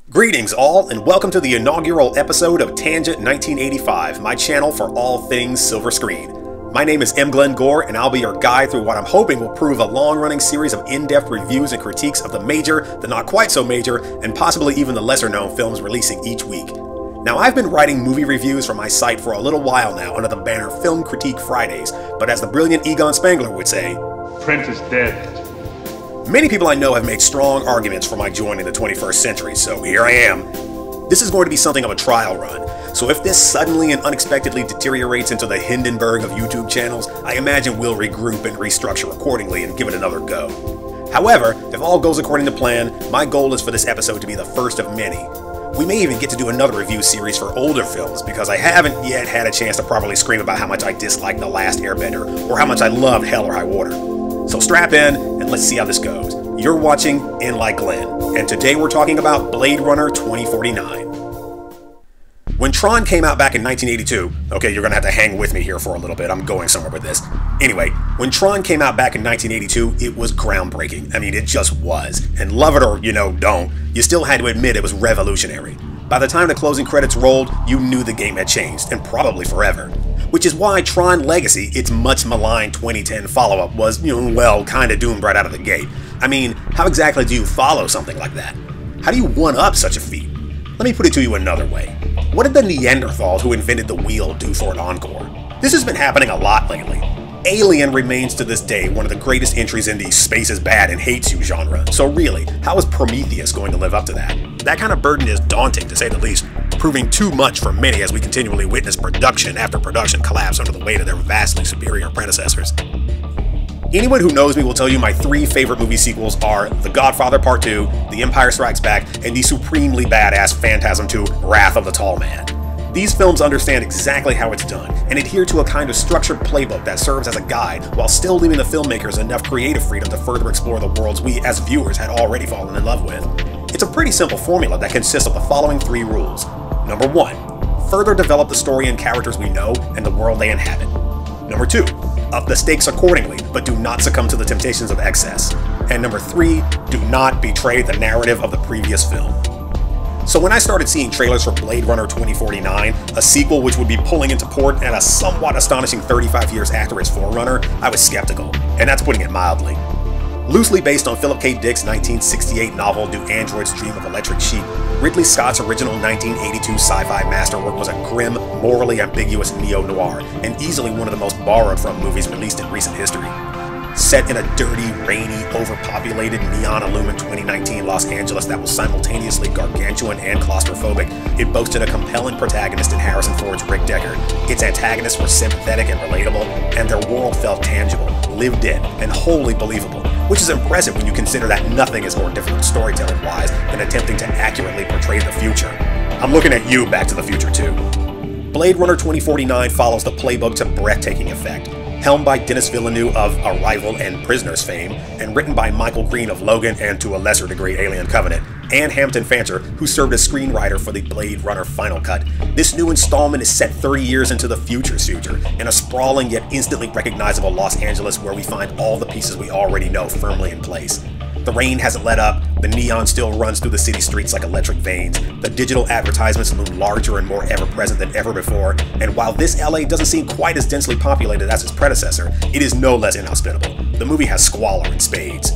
Greetings all, and welcome to the inaugural episode of Tangent 1985, my channel for all things silver screen. My name is M. Glenn Gore, and I'll be your guide through what I'm hoping will prove a long-running series of in-depth reviews and critiques of the major, the not-quite-so-major, and possibly even the lesser-known films releasing each week. Now, I've been writing movie reviews for my site for a little while now under the banner Film Critique Fridays, but as the brilliant Egon Spengler would say, print is dead. Many people I know have made strong arguments for my joining the 21st century, so here I am. This is going to be something of a trial run, so if this suddenly and unexpectedly deteriorates into the Hindenburg of YouTube channels, I imagine we'll regroup and restructure accordingly and give it another go. However, if all goes according to plan, my goal is for this episode to be the first of many. We may even get to do another review series for older films, because I haven't yet had a chance to properly scream about how much I disliked The Last Airbender, or how much I loved Hell or High Water. So strap in, and let's see how this goes. You're watching In Like Glenn, and today we're talking about Blade Runner 2049. When Tron came out back in 1982, okay, you're gonna have to hang with me here for a little bit, I'm going somewhere with this. Anyway, when Tron came out back in 1982, it was groundbreaking. I mean, it just was. And love it or, don't, you still had to admit it was revolutionary. By the time the closing credits rolled, you knew the game had changed, and probably forever. Which is why Tron Legacy, its much maligned 2010 follow-up, was, kinda doomed right out of the gate. I mean, how exactly do you follow something like that? How do you one-up such a feat? Let me put it to you another way. What did the Neanderthals who invented the wheel do for an encore? This has been happening a lot lately. Alien remains to this day one of the greatest entries in the space is bad and hates you genre, so really, how is Prometheus going to live up to that? That kind of burden is daunting, to say the least, proving too much for many as we continually witness production after production collapse under the weight of their vastly superior predecessors. Anyone who knows me will tell you my three favorite movie sequels are The Godfather Part 2, The Empire Strikes Back, and the supremely badass Phantasm 2, Wrath of the Tall Man. These films understand exactly how it's done, and adhere to a kind of structured playbook that serves as a guide, while still leaving the filmmakers enough creative freedom to further explore the worlds we, as viewers, had already fallen in love with. It's a pretty simple formula that consists of the following three rules. Number 1, further develop the story and characters we know and the world they inhabit. Number 2, up the stakes accordingly, but do not succumb to the temptations of excess. And number 3, do not betray the narrative of the previous film. So when I started seeing trailers for Blade Runner 2049, a sequel which would be pulling into port at a somewhat astonishing 35 years after its forerunner, I was skeptical, and that's putting it mildly. Loosely based on Philip K. Dick's 1968 novel Do Androids Dream of Electric Sheep, Ridley Scott's original 1982 sci-fi masterwork was a grim, morally ambiguous neo-noir, and easily one of the most borrowed from movies released in recent history. Set in a dirty, rainy, overpopulated, neon-illumined 2019 Los Angeles that was simultaneously gargantuan and claustrophobic, it boasted a compelling protagonist in Harrison Ford's Rick Deckard. Its antagonists were sympathetic and relatable, and their world felt tangible, lived in, and wholly believable, which is impressive when you consider that nothing is more difficult storytelling-wise than attempting to accurately portray the future. I'm looking at you, Back to the Future, too. Blade Runner 2049 follows the playbook to breathtaking effect. Helmed by Denis Villeneuve of Arrival and Prisoners fame, and written by Michael Green of Logan and to a lesser degree Alien Covenant, and Hampton Fancher, who served as screenwriter for the Blade Runner Final Cut, this new installment is set 30 years into the future, in a sprawling yet instantly recognizable Los Angeles where we find all the pieces we already know firmly in place. The rain hasn't let up, the neon still runs through the city streets like electric veins, the digital advertisements loom larger and more ever-present than ever before, and while this LA doesn't seem quite as densely populated as its predecessor, it is no less inhospitable. The movie has squalor in spades.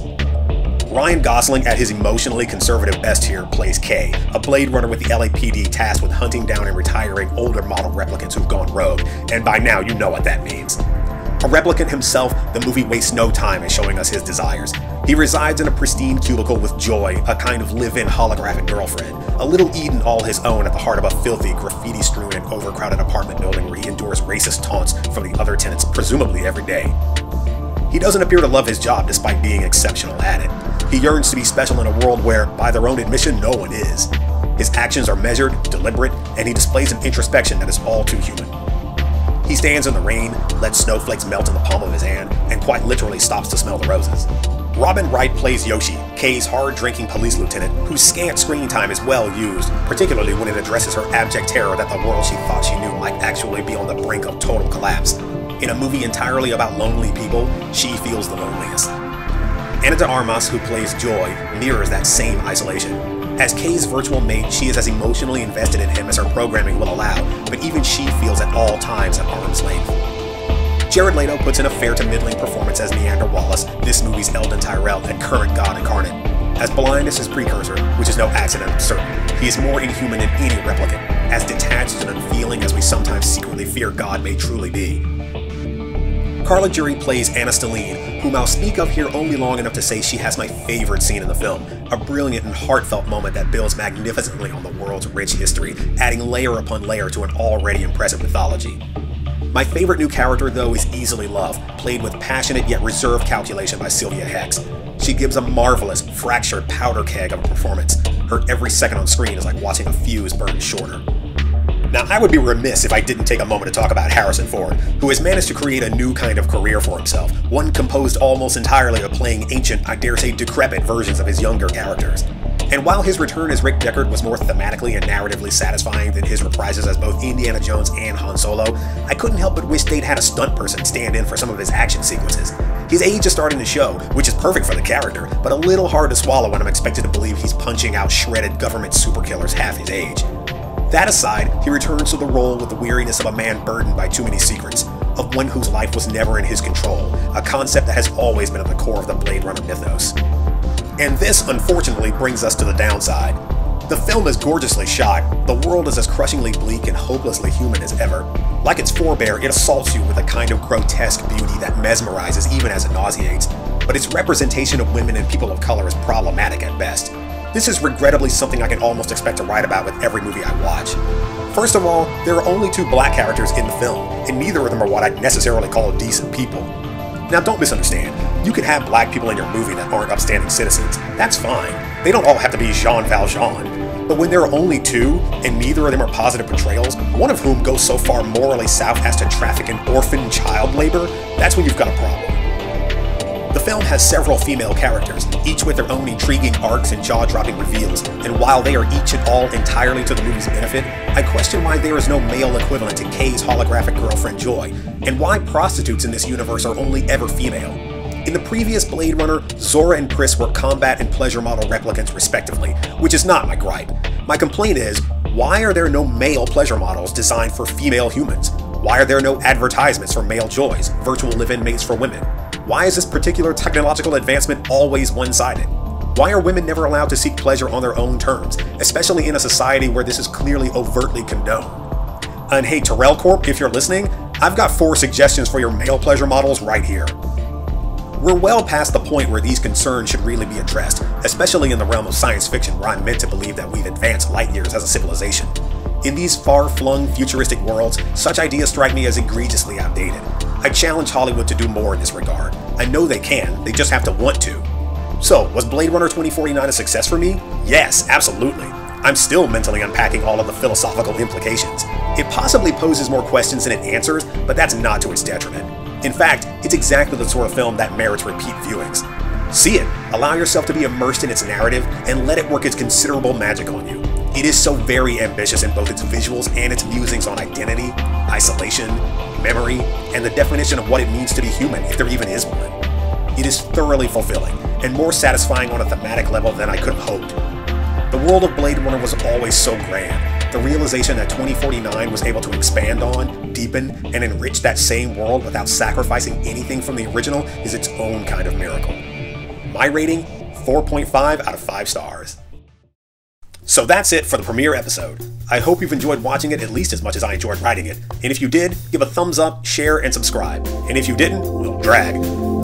Ryan Gosling, at his emotionally conservative best here, plays Kay, a Blade Runner with the LAPD tasked with hunting down and retiring older model replicants who've gone rogue, and by now you know what that means. A replicant himself, the movie wastes no time in showing us his desires. He resides in a pristine cubicle with Joy, a kind of live-in holographic girlfriend, a little Eden all his own at the heart of a filthy, graffiti-strewn and overcrowded apartment building where he endures racist taunts from the other tenants presumably every day. He doesn't appear to love his job despite being exceptional at it. He yearns to be special in a world where, by their own admission, no one is. His actions are measured, deliberate, and he displays an introspection that is all too human. He stands in the rain, lets snowflakes melt in the palm of his hand, and quite literally stops to smell the roses. Robin Wright plays Yoshi, Kay's hard-drinking police lieutenant, whose scant screen time is well used, particularly when it addresses her abject terror that the world she thought she knew might actually be on the brink of total collapse. In a movie entirely about lonely people, she feels the loneliest. Ana de Armas, who plays Joy, mirrors that same isolation. As Kay's virtual mate, she is as emotionally invested in him as her programming will allow, but even she feels at all times at arm's length. Jared Leto puts in a fair to middling performance as Neander Wallace, this movie's Eldon Tyrell and current God incarnate. As blind as his precursor, which is no accident I'm certain, he is more inhuman than any replicant, as detached and unfeeling as we sometimes secretly fear God may truly be. Carla Jury plays Anna Stelline, whom I'll speak of here only long enough to say she has my favorite scene in the film, a brilliant and heartfelt moment that builds magnificently on the world's rich history, adding layer upon layer to an already impressive mythology. My favorite new character, though, is Easily Love, played with passionate yet reserved calculation by Sylvia Hex. She gives a marvelous, fractured powder keg of a performance. Her every second on screen is like watching a fuse burn shorter. Now, I would be remiss if I didn't take a moment to talk about Harrison Ford, who has managed to create a new kind of career for himself, one composed almost entirely of playing ancient, I dare say decrepit versions of his younger characters. And while his return as Rick Deckard was more thematically and narratively satisfying than his reprises as both Indiana Jones and Han Solo, I couldn't help but wish they'd had a stunt person stand in for some of his action sequences. His age is starting to show, which is perfect for the character, but a little hard to swallow when I'm expected to believe he's punching out shredded government superkillers half his age. That aside, he returns to the role with the weariness of a man burdened by too many secrets, of one whose life was never in his control, a concept that has always been at the core of the Blade Runner mythos. And this, unfortunately, brings us to the downside. The film is gorgeously shot, the world is as crushingly bleak and hopelessly human as ever. Like its forebear, it assaults you with a kind of grotesque beauty that mesmerizes even as it nauseates, but its representation of women and people of color is problematic at best. This is regrettably something I can almost expect to write about with every movie I watch. First of all, there are only 2 black characters in the film, and neither of them are what I'd necessarily call decent people. Now, don't misunderstand. You could have black people in your movie that aren't upstanding citizens. That's fine. They don't all have to be Jean Valjean. But when there are only 2, and neither of them are positive portrayals, one of whom goes so far morally south as to traffic in orphan child labor, that's when you've got a problem. The film has several female characters, each with their own intriguing arcs and jaw-dropping reveals, and while they are each and all entirely to the movie's benefit, I question why there is no male equivalent to Kay's holographic girlfriend Joy, and why prostitutes in this universe are only ever female. In the previous Blade Runner, Zora and Pris were combat and pleasure model replicants respectively, which is not my gripe. My complaint is, why are there no male pleasure models designed for female humans? Why are there no advertisements for male joys, virtual live-in mates for women? Why is this particular technological advancement always one-sided? Why are women never allowed to seek pleasure on their own terms, especially in a society where this is clearly overtly condoned? And hey, Terrell Corp, if you're listening, I've got 4 suggestions for your male pleasure models right here. We're well past the point where these concerns should really be addressed, especially in the realm of science fiction where I'm meant to believe that we've advanced light years as a civilization. In these far-flung, futuristic worlds, such ideas strike me as egregiously outdated. I challenge Hollywood to do more in this regard. I know they can, they just have to want to. So, was Blade Runner 2049 a success for me? Yes, absolutely. I'm still mentally unpacking all of the philosophical implications. It possibly poses more questions than it answers, but that's not to its detriment. In fact, it's exactly the sort of film that merits repeat viewings. See it, allow yourself to be immersed in its narrative, and let it work its considerable magic on you. It is so very ambitious in both its visuals and its musings on identity, isolation, memory, and the definition of what it means to be human, if there even is one. It is thoroughly fulfilling, and more satisfying on a thematic level than I could have hoped. The world of Blade Runner was always so grand. The realization that 2049 was able to expand on, deepen, and enrich that same world without sacrificing anything from the original is its own kind of miracle. My rating, 4.5 out of 5 stars. So that's it for the premiere episode. I hope you've enjoyed watching it at least as much as I enjoyed writing it. And if you did, give a thumbs up, share, and subscribe. And if you didn't, we'll drag.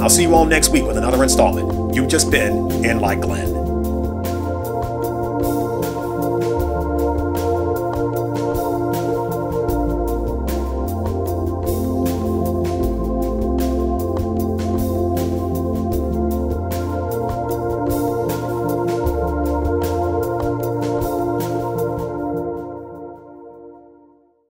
I'll see you all next week with another installment. You've just been In Like Glenn.